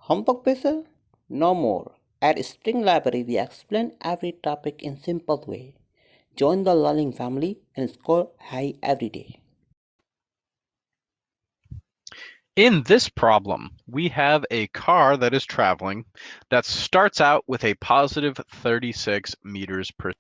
Homework pressure? No more. At Spring Library, we explain every topic in simple way. Join the learning family and score high every day. In this problem, we have a car that is traveling that starts out with a positive 36 meters per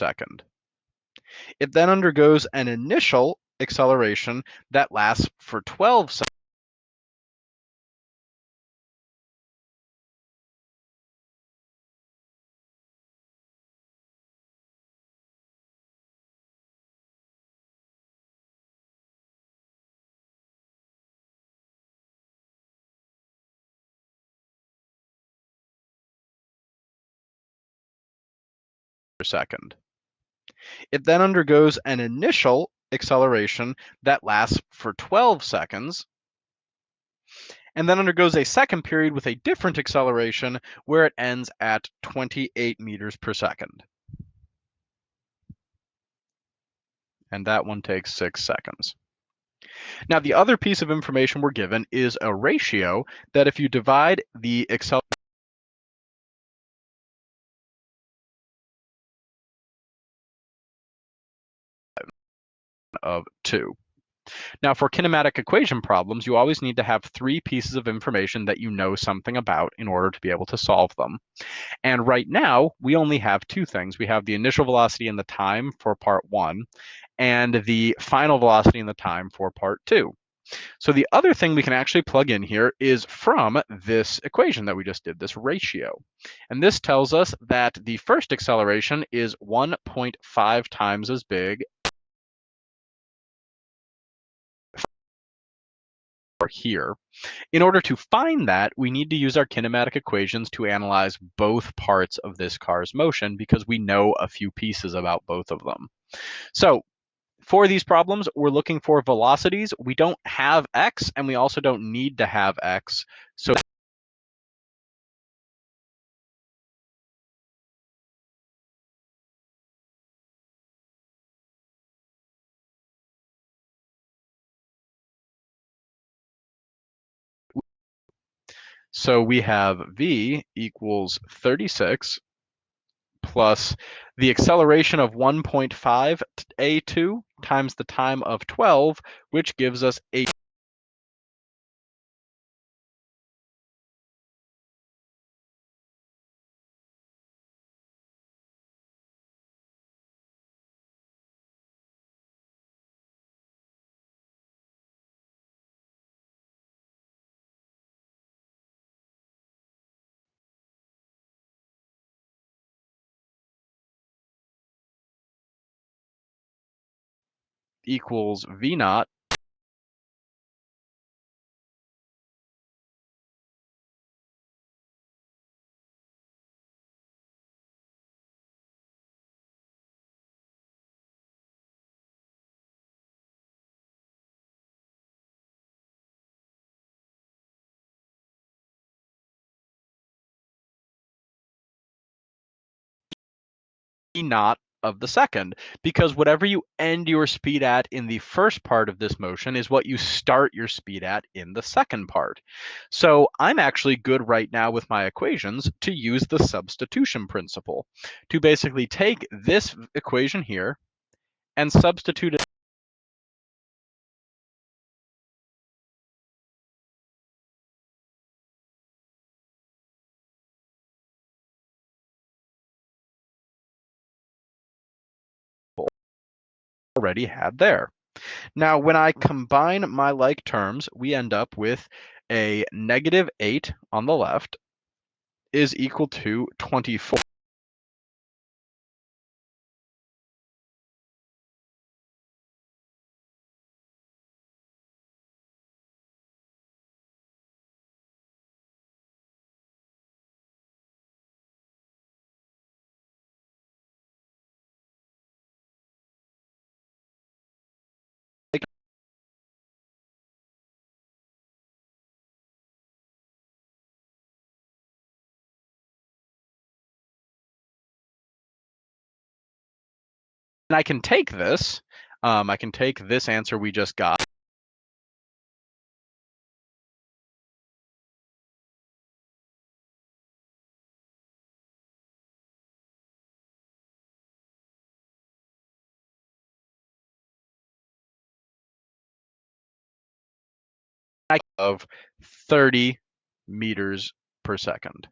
second. It then undergoes an initial acceleration that lasts for 12 seconds. It then undergoes an initial acceleration that lasts for 12 seconds, and then undergoes a second period with a different acceleration where it ends at 28 meters per second. And that one takes 6 seconds. Now, the other piece of information we're given is a ratio that if you divide the acceleration of 2. Now, for kinematic equation problems, you always need to have 3 pieces of information that you know something about in order to be able to solve them. And right now, we only have 2 things. We have the initial velocity and the time for part 1, and the final velocity and the time for part 2. So the other thing we can actually plug in here is from this equation that we just did, this ratio. And this tells us that the first acceleration is 1.5 times as big or here. In order to find that, we need to use our kinematic equations to analyze both parts of this car's motion because we know a few pieces about both of them. So for these problems, we're looking for velocities. We don't have x, and we also don't need to have x. So we have v equals 36 plus the acceleration of 1.5 a2 times the time of 12, which gives us 8. Equals v naught. Naught of the second, because whatever you end your speed at in the first part of this motion is what you start your speed at in the second part. So I'm actually good right now with my equations to use the substitution principle to basically take this equation here and substitute it already had there. Now, when I combine my like terms, we end up with a negative 8 on the left is equal to 24. And I can take this, answer we just got. Of 30 meters per second.